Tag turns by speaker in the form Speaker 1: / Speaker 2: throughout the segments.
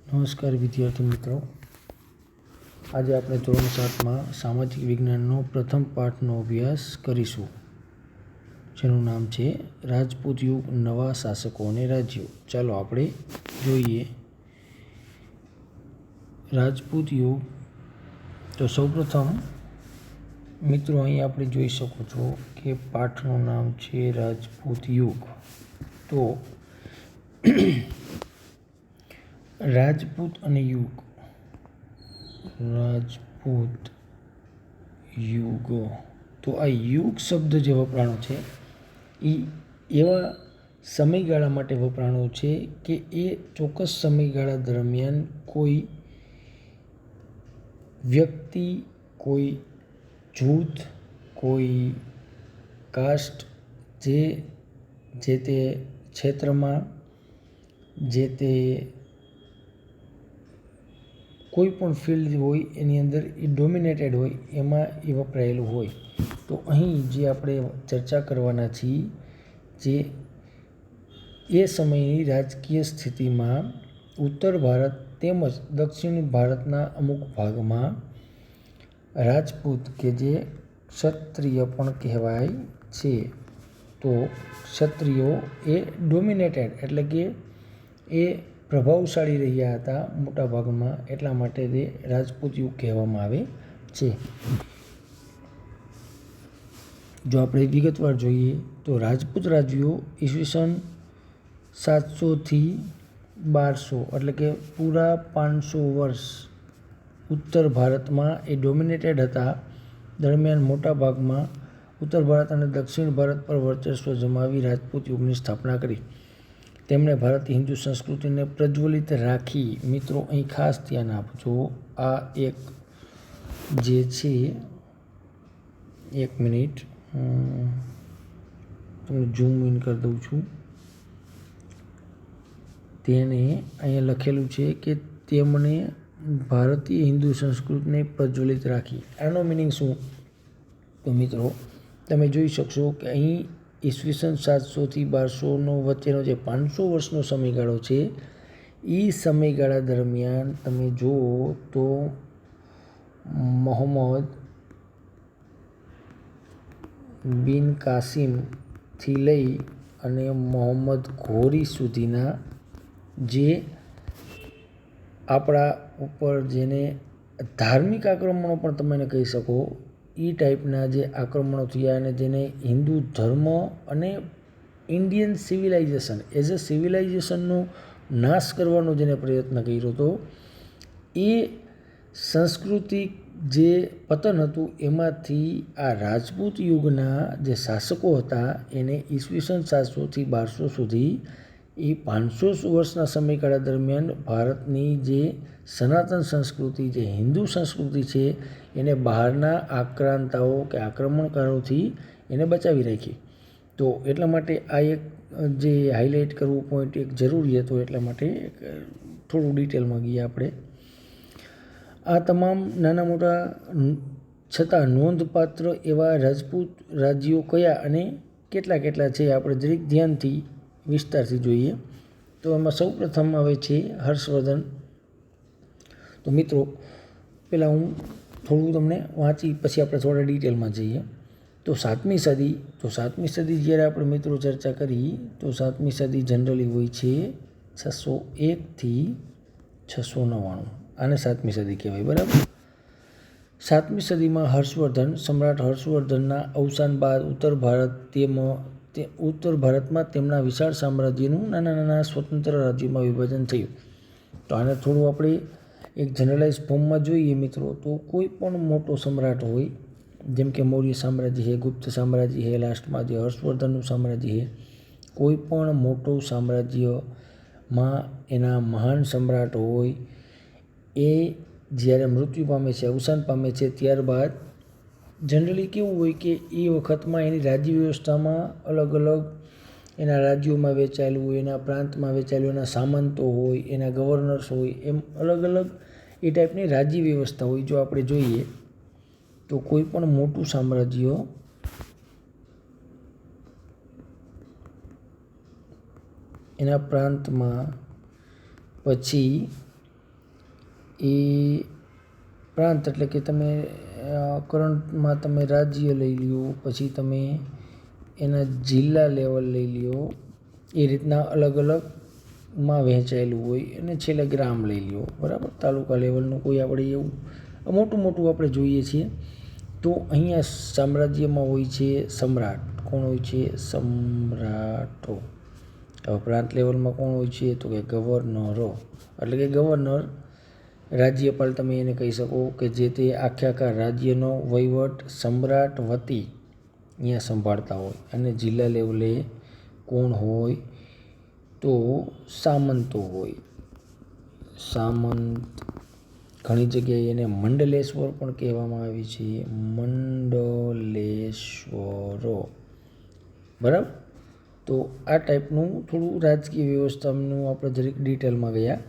Speaker 1: નમસ્કાર વિદ્યાર્થી મિત્રો, આજે આપણે ધોરણ 7માં સામાજિક વિજ્ઞાનનો પ્રથમ પાઠનો અભ્યાસ કરીશું, જેનું નામ છે રાજપૂત યુગ, નવા શાસકો અને રાજ્યો. ચાલો આપણે જોઈએ રાજપૂત યુગ. તો સૌપ્રથમ મિત્રો, અહીં આપણે જોઈ શકો છો કે પાઠનું નામ છે રાજપૂત યુગ. તો રાજપૂત અને યુગ, રાજપૂત યુગ. તો આ યુગ શબ્દ જે વપરાણો છે એ એવા સમયગાળા માટે વપરાણો છે કે એ ચોક્કસ સમયગાળા દરમિયાન કોઈ વ્યક્તિ, કોઈ જૂથ, કોઈ કાસ્ટ જે તે ક્ષેત્રમાં, જે તે કોઈ પણ ફિલ્ડ હોય એની અંદર એ ડોમિનેટેડ હોય, એમાં એ વપરાયેલું હોય. તો અહીં જે આપણે ચર્ચા કરવાના છીએ, જે એ સમયની રાજકીય સ્થિતિમાં ઉત્તર ભારત તેમજ દક્ષિણ ભારતના અમુક ભાગમાં રાજપૂત, કે જે ક્ષત્રિય પણ કહેવાય છે, તો ક્ષત્રિયો એ ડોમિનેટેડ એટલે કે એ પ્રભાવશાળી રહ્યા હતા મોટા ભાગમાં, એટલા માટે તે રાજપૂત યુગ કહેવામાં આવે છે. જો આપણે વિગતવાર જોઈએ તો રાજપૂત રાજ્યો ઈસવીસન 700 થી 1200 એટલે કે પૂરા 500 વર્ષ ઉત્તર ભારતમાં એ ડોમિનેટેડ હતા. દરમિયાન મોટા ભાગમાં ઉત્તર ભારત અને દક્ષિણ ભારત પર વર્ચસ્વ જમાવી રાજપૂત યુગની સ્થાપના કરી. તેમણે ભારતીય હિન્દુ સંસ્કૃતિને પ્રજ્વલિત રાખી. મિત્રો, અહીં ખાસ ધ્યાન આપજો. આ એક જે છે, એક મિનિટ તમને ઝૂમ ઇન કરી દઉં છું. તેને અહીંયા લખેલું છે કે તેમણે ભારતીય હિન્દુ સંસ્કૃતિને પ્રજ્વલિત રાખી. આનો મિનિંગ શું? તો મિત્રો, તમે જોઈ શકશો કે અહીં ઈસવીસન 700 થી 1200 વચ્ચેનો જે 500 વર્ષનો સમયગાળો છે, એ સમયગાળા દરમિયાન તમે જુઓ તો મોહમ્મદ બિન કાસિમથી લઈ અને મોહમ્મદ ઘોરી સુધીના જે આપણા ઉપર, જેને ધાર્મિક આક્રમણો પણ તમે કહી શકો, એ ટાઈપના જે આક્રમણો થયા અને જેને હિન્દુ ધર્મ અને ઇન્ડિયન સિવિલાઇઝેશન એઝ અ સિવિલાઇઝેશનનો નાશ કરવાનો જેને પ્રયત્ન કર્યો હતો, એ સાંસ્કૃતિક જે પતન હતું એમાંથી આ રાજપૂત યુગના જે શાસકો હતા એને ઈસવીસન 700 થી 1200 સુધી એ 500 વર્ષના સમયગાળા દરમિયાન ભારતની જે સનાતન સંસ્કૃતિ, જે હિન્દુ સંસ્કૃતિ છે, એને બહારના આક્રાંતાઓ કે આક્રમણકારોથી એને બચાવી રાખી. તો એટલા માટે આ એક જે હાઇલાઇટ કરવું પોઈન્ટ એક જરૂરી હતો, એટલા માટે થોડું ડિટેલમાં ગઈએ આપણે. આ તમામ નાના મોટા છતાં નોંધપાત્ર એવા રાજપૂત રાજ્યો કયા અને કેટલા કેટલા છે, આપણે જરીક ધ્યાનથી વિસ્તારથી જોઈએ. તો એમાં સૌપ્રથમ આવે છે હર્ષવર્ધન. તો મિત્રો, પહેલાં હું થોડું તમને વાંચી પછી આપણે થોડા ડિટેલમાં જઈએ. તો 7મી સદી જ્યારે આપણે મિત્રો ચર્ચા કરી, તો 7મી સદી જનરલી હોય છે 601 થી 699. આને 7મી સદી કહેવાય, બરાબર. 7મી સદીમાં સમ્રાટ હર્ષવર્ધનના અવસાન બાદ ઉત્તર ભારતમાં તેમના વિશાળ સામ્રાજ્યનું નાના નાના સ્વતંત્ર રાજ્યોમાં વિભાજન થયું. તો આને થોડું આપણે એક જનરલાઇઝ ફોર્મમાં જોઈએ મિત્રો, તો કોઈ પણ મોટો સમ્રાટ હોય, જેમ કે મૌર્ય સામ્રાજ્ય છે, ગુપ્ત સામ્રાજ્ય છે, લાસ્ટમાં જે હર્ષવર્ધનનું સામ્રાજ્ય છે, કોઈ પણ મોટું સામ્રાજ્યમાં એના મહાન સમ્રાટ હોય, એ જ્યારે મૃત્યુ પામે છે, અવસાન પામે છે, ત્યારબાદ જનરલી કેવું હોય કે એ વખતમાં એની રાજ્ય વ્યવસ્થામાં અલગ અલગ એના રાજ્યોમાં વહેંચાયેલું હોય, એના પ્રાંતમાં વહેંચાયેલું, એના સામંતો હોય, એના ગવર્નર્સ હોય, એમ અલગ અલગ એ ટાઈપની રાજ્ય વ્યવસ્થા હોય. જો આપણે જોઈએ તો કોઈ પણ મોટું સામ્રાજ્ય એના પ્રાંતમાં પછી એ પ્રાંત એટલે કે તમે કરંટમાં તમે રાજ્ય લઈ લ્યો, પછી તમે એના જિલ્લા લેવલ લઈ લ્યો, એ રીતના અલગ અલગમાં વહેંચાયેલું હોય, અને છેલ્લે ગ્રામ લઈ લ્યો, બરાબર. તાલુકા લેવલનું કોઈ આપણે એવું મોટું મોટું આપણે જોઈએ છીએ. તો અહીંયા સામ્રાજ્યમાં હોય છે સમ્રાટ. કોણ હોય છે? સમ્રાટો. હવે પ્રાંત લેવલમાં કોણ હોય છે? તો કે ગવર્નરો. એટલે કે ગવર્નર, રાજ્યપાલ તમે એને કહી શકો, કે જે તે આખા રાજ્યનો વહીવટ સમ્રાટ વતી અહીંયા સંભાળતા હોય. અને જિલ્લા લેવલે કોણ હોય? તો સામંતો હોય. સામંત. ઘણી જગ્યાએ એને મંડલેશ્વર પણ કહેવામાં આવે છે. મંડલેશ્વરો, બરાબર. તો આ ટાઈપનું થોડું રાજકીય વ્યવસ્થાનું આપણે જરીક ડિટેલમાં ગયા.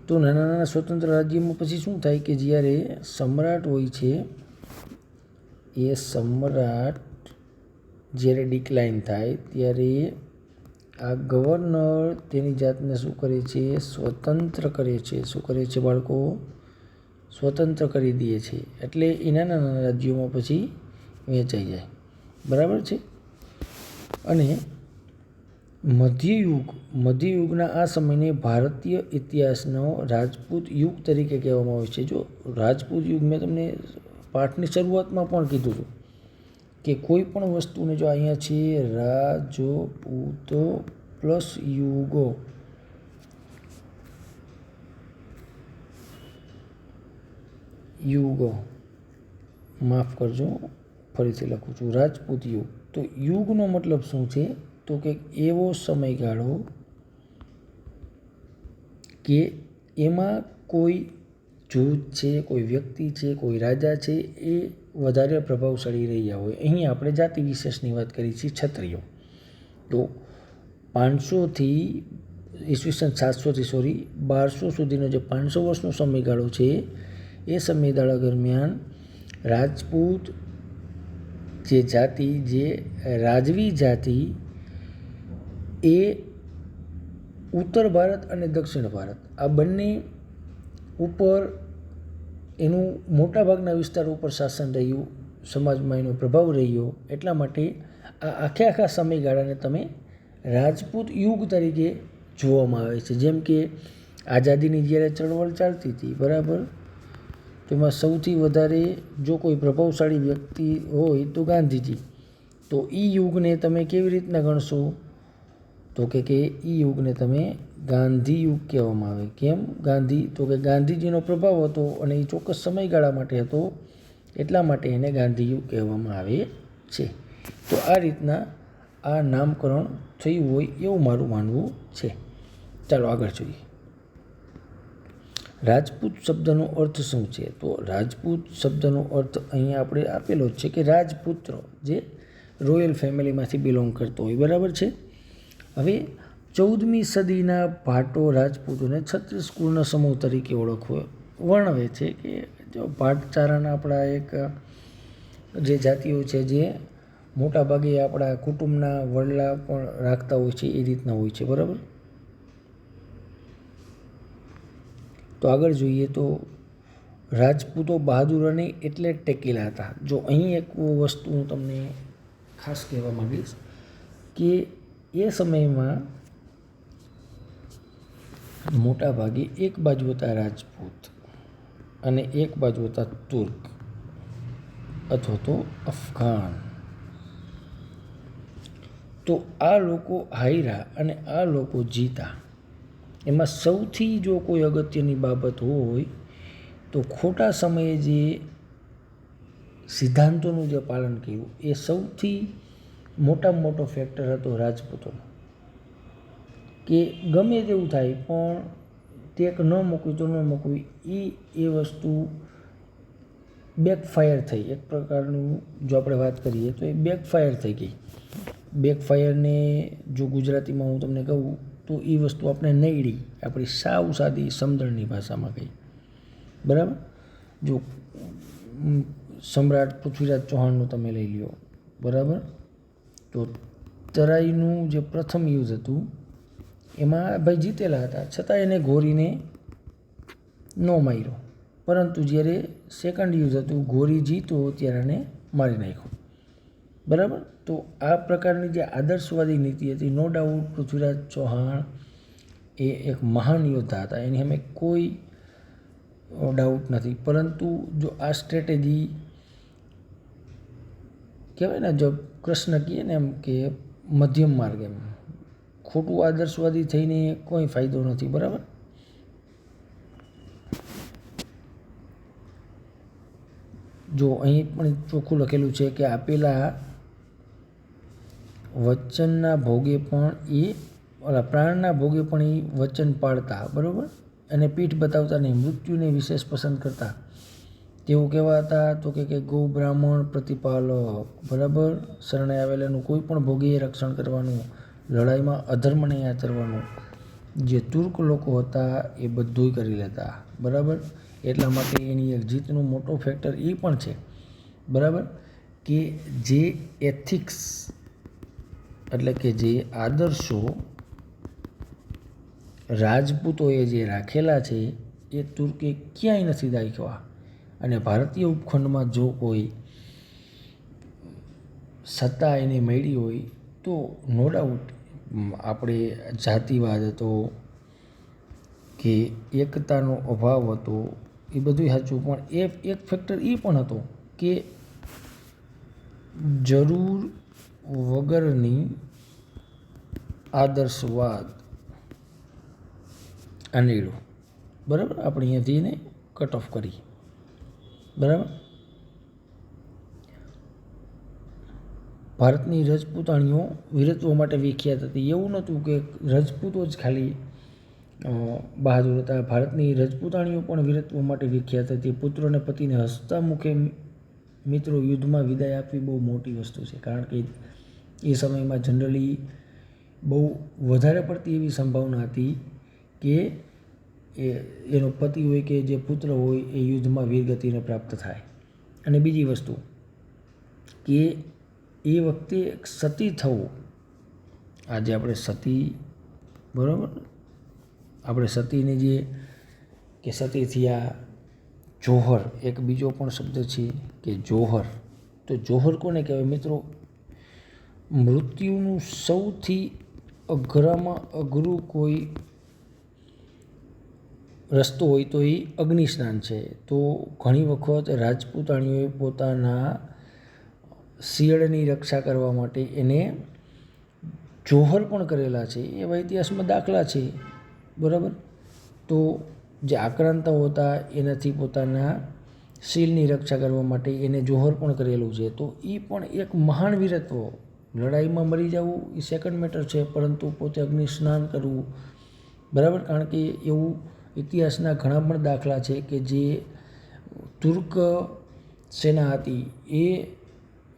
Speaker 1: તો નાના નાના સ્વતંત્ર રાજ્યમાં પછી શું થાય કે જ્યારે સમ્રાટ હોય છે, એ સમ્રાટ જ્યારે ડિક્લાઇન થાય ત્યારે આ ગવર્નર તેની જાતને શું કરે છે? સ્વતંત્ર કરે છે. શું કરે છે બાળકો? સ્વતંત્ર કરી દે છે. એટલે એ નાના નાના રાજ્યોમાં પછી વહેંચાઈ જાય, બરાબર છે. અને મધ્યયુગના આ સમયને ભારતીય ઇતિહાસનો રાજપૂત યુગ તરીકે કહેવામાં આવે છે. જો રાજપૂત યુગ મેં તમને પાઠની શરૂઆતમાં પણ કીધું હતું કે કોઈ પણ વસ્તુને જો અહીંયા છે રાજપૂતો પ્લસ યુગો, માફ કરજો, ફરીથી લખું છું, રાજપૂત યુગ. તો યુગનો મતલબ શું છે? તો કે એવો સમયગાળો કે એમાં કોઈ જૂથ છે, કોઈ વ્યક્તિ છે, કોઈ રાજા છે, એ વધારે પ્રભાવશાળી રહ્યા હોય. અહીં આપણે જાતિ વિશેષની વાત કરી છે, ક્ષત્રિયો. તો 500થી ઈસવીસન 700થી 1200 સુધીનો જે 500 વર્ષનો સમયગાળો છે, એ સમયગાળા દરમિયાન રાજપૂત જે જાતિ, જે રાજવી જાતિ, એ ઉત્તર ભારત અને દક્ષિણ ભારત આ બંને ઉપર એનું મોટાભાગના વિસ્તાર ઉપર શાસન રહ્યું, સમાજમાં એનો પ્રભાવ રહ્યો. એટલા માટે આ આખા સમયગાળાને તમે રાજપૂત યુગ તરીકે જોવામાં આવે છે. જેમ કે આઝાદીની જ્યારે ચળવળ ચાલતી હતી, બરાબર, તો એમાં સૌથી વધારે જો કોઈ પ્રભાવશાળી વ્યક્તિ હોય તો ગાંધીજી. તો એ યુગને તમે કેવી રીતના ગણશો? તો કે એ યુગને તમે ગાંધી યુગ કહેવામાં આવે. કેમ ગાંધી? તો કે ગાંધીજીનો પ્રભાવ હતો અને એ ચોક્કસ સમયગાળા માટે હતો, એટલા માટે એને ગાંધી યુગ કહેવામાં આવે છે. તો આ રીતના આ નામકરણ થયું હોય એવું મારું માનવું છે. ચાલો આગળ જોઈએ. રાજપૂત શબ્દનો અર્થ શું છે? તો રાજપૂત શબ્દનો અર્થ અહીંયા આપણે આપેલો જ છે કે રાજપુત્ર, જે રોયલ ફેમિલીમાંથી બિલોંગ કરતો હોય, બરાબર છે. હવે 14મી સદીના ભાટો રાજપૂતોને 36 કુળના સમૂહ તરીકે વર્ણવે છે. કે જો ભાટચારાના આપણા એક જે જાતિઓ છે, જે મોટાભાગે આપણા કુટુંબના વડલા પણ રાખતા હોય છે, એ રીતના હોય છે, બરાબર. તો આગળ જોઈએ તો રાજપૂતો બહાદુર અને એટલે ટેકીલા હતા. જો અહીં એક વસ્તુ હું તમને ખાસ કહેવા માંગીશ કે એ સમયમાં મોટા ભાગે એક બાજુ હતા રાજપૂત અને એક બાજુ હતા તુર્ક અથવા તો અફઘાન. તો આ લોકો હાર્યા અને આ લોકો જીતા. એમાં સૌથી જો કોઈ અગત્યની બાબત હોય તો ખોટા સમયે જે સિદ્ધાંતોનું જે પાલન કર્યું, એ સૌથી મોટામાં મોટો ફેક્ટર હતો રાજપૂતોનો. કે ગમે તેવું થાય પણ ટેક ન મૂકવી તો ન મૂકવી, એ વસ્તુ બેકફાયર થઈ. એક પ્રકારનું જો આપણે વાત કરીએ તો એ બેકફાયર થઈ ગઈ. બેકફાયરને જો ગુજરાતીમાં હું તમને કહું તો એ વસ્તુ આપણે નડી, આપણી સાવ સાદી સમજણની ભાષામાં કહી, બરાબર. જો સમ્રાટ પૃથ્વીરાજ ચૌહાણનું તમે લઈ લ્યો, બરાબર. તો તરાઈનું જે પ્રથમ યુદ્ધ હતું એમાં ભાઈ જીતેલા હતા, છતાં એને ઘોરીને ન માર્યો, પરંતુ જ્યારે સેકન્ડ યુદ્ધ હતું, ઘોરી જીતો ત્યારે એને મારી નાખ્યો. બરાબર. તો આ પ્રકારની જે આદર્શવાદી નીતિ હતી, નો ડાઉટ પૃથ્વીરાજ ચૌહાણ એ એક મહાન યોદ્ધા હતા, એની સામે કોઈ ડાઉટ નથી. પરંતુ જો આ સ્ટ્રેટેજી કહેવાય ને, જો કૃષ્ણ કહે ને એમ કે મધ્યમ માર્ગ, એમ ખોટું આદર્શવાદી થઈને કોઈ ફાયદો નથી. બરાબર. જો અહીં પણ ચોખ્ખું લખેલું છે કે આપેલા વચનના ભોગે પણ પ્રાણના ભોગે પણ એ વચન પાળતા. બરાબર. અને પીઠ બતાવતા નહીં, મૃત્યુને વિશેષ પસંદ કરતા. તેઓ કેવા હતા તો કે ગૌ બ્રાહ્મણ પ્રતિપાલક. બરાબર. શરણે આવેલાનું કોઈ પણ ભોગે રક્ષણ કરવાનું, લડાઈમાં અધર્મ નહીં આચરવાનું. જે તુર્ક લોકો હતા એ બધુંય કરી લેતા. બરાબર. એટલા માટે એની એક જીતનું મોટો ફેક્ટર એ પણ છે. બરાબર. કે જે એથિક્સ એટલે કે જે આદર્શો રાજપૂતોએ જે રાખેલા છે એ તુર્કે ક્યાંય નથી દાખ્યા. અને ભારતીય ઉપખંડમાં જો કોઈ સત્તા એને મળી હોય તો નો ડાઉટ આપણે જાતિવાદ હતો કે એકતાનો અભાવ હતો, એ બધું સાચું, પણ એક ફેક્ટર એ પણ હતો કે જરૂર વગરની આદર્શવાદ આનેડો. બરાબર. આપણે અહીંયાથી એને કટ ઓફ કરી. બરાબર. ભારતની રજપૂતાણીઓ વીરત્વ માટે વિખ્યાત હતી. એવું નહોતું કે રજપૂતો જ ખાલી બહાદુર હતા. ભારતની રજપૂતાણીઓ પણ વીરત્વ માટે વિખ્યાત હતી. પુત્ર અને પતિને હસતા મુખે મિત્રો યુદ્ધમાં વિદાય આપવી બહુ મોટી વસ્તુ છે. કારણ કે એ સમયમાં જનરલી બહુ વધારે પડતી એવી સંભાવના હતી કે એનો પતિ હોય કે જે પુત્ર હોય એ યુદ્ધમાં વીરગતિને પ્રાપ્ત થાય. અને બીજી વસ્તુ કે એ વખતે સતી થવું, આજે આપણે સતી, બરાબર, આપણે સતીને જે કે સતી થયા, જોહર એક બીજો પણ શબ્દ છે કે જોહર. તો જોહર કોને કહેવાય મિત્રો? મૃત્યુનું સૌથી અઘરામાં અઘરું કોઈ રસ્તો હોય તો એ અગ્નિ સ્નાન છે. તો ઘણી વખત રાજપૂતાણીઓએ પોતાના શિયળની રક્ષા કરવા માટે એને જોહર પણ કરેલા છે. એવા ઇતિહાસમાં દાખલા છે. બરાબર. તો જે આક્રાંતાઓ હતા એનાથી પોતાના શીલની રક્ષા કરવા માટે એને જોહર પણ કરેલું છે. તો એ પણ એક મહાન વીરત્વ. લડાઈમાં મરી જવું એ સેકન્ડ મેટર છે, પરંતુ પોતે અગ્નિ સ્નાન કરવું. બરાબર. કારણ કે એવું ઇતિહાસના ઘણા પણ દાખલા છે કે જે તુર્ક સેના હતી એ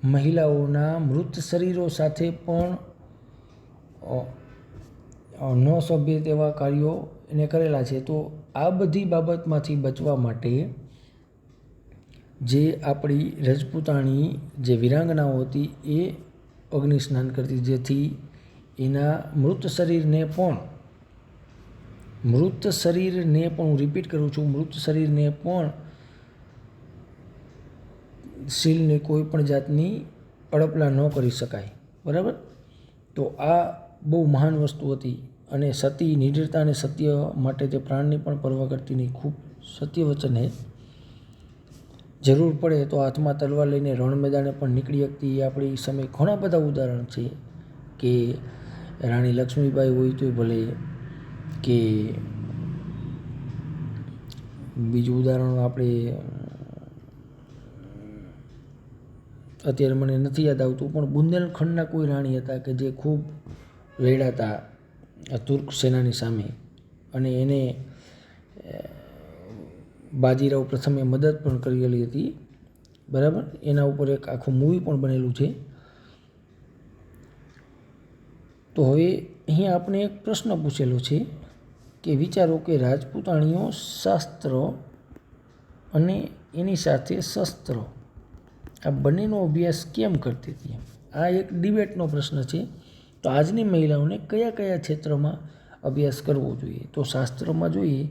Speaker 1: મહિલાઓના મૃત શરીરો સાથે પણ ન સભ્ય તેવા કાર્યો એને કરેલા છે. તો આ બધી બાબતમાંથી બચવા માટે જે આપણી રજપૂતાણી જે વીરાંગનાઓ હતી એ અગ્નિ સ્નાન કરતી, જેથી એના મૃત શરીરને પણ હું રિપીટ કરું છું, મૃત શરીરને પણ શીલને કોઈ પણ જાતની અડપલા ન કરી શકાય. બરાબર. તો આ બહુ મહાન વસ્તુ હતી. અને સતી નિડરતા અને સત્ય માટે તે પ્રાણની પણ પરવા કરતી નહીં. ખૂબ સત્ય વચન છે. જરૂર પડે તો હાથમાં તલવાર લઈને રણ મેદાને પણ નીકળી શકતી. એ આપણી સામે ઘણા બધા ઉદાહરણ છે કે રાણી લક્ષ્મીબાઈ હોય તોય ભલે, કે બીજું ઉદાહરણ આપણે અત્યારે મને નથી યાદ આવતું, પણ બુંદેલખંડના કોઈ રાણી હતા કે જે ખૂબ લડ્યા હતા તુર્ક સેનાની સામે, અને એને બાજીરાવ પ્રથમે મદદ પણ કરેલી હતી. બરાબર. એના ઉપર એક આખું મૂવી પણ બનેલું છે. તો હવે અહીંયા આપણે એક પ્રશ્ન પૂછેલો છે કે વિચારો કે રાજપૂતાણીઓ શાસ્ત્ર અને એની સાથે શસ્ત્ર આ બંનેનો અભ્યાસ કેમ કરતી હતી? આ એક ડિબેટનો પ્રશ્ન છે. તો આજની મહિલાઓને કયા કયા ક્ષેત્રમાં અભ્યાસ કરવો જોઈએ? તો શાસ્ત્રમાં જોઈએ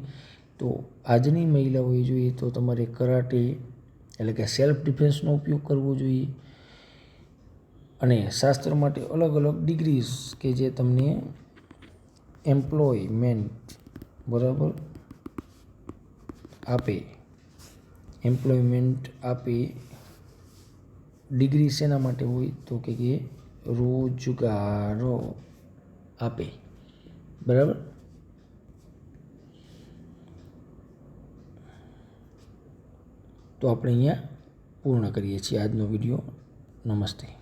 Speaker 1: તો આજની મહિલાઓએ જોઈએ તો તમારે કરાટે એટલે કે સેલ્ફ ડિફેન્સનો ઉપયોગ કરવો જોઈએ અને શાસ્ત્ર માટે અલગ અલગ ડિગ્રીઝ કે જે તમને એમ્પ્લોયમેન્ટ બરાબર આપે ડિગ્રી શેના માટે હોય તો કે રોજગારો આપે બરાબર. તો આપણે અહીંયા પૂર્ણ કરીએ છીએ આજનો વિડીયો. નમસ્તે.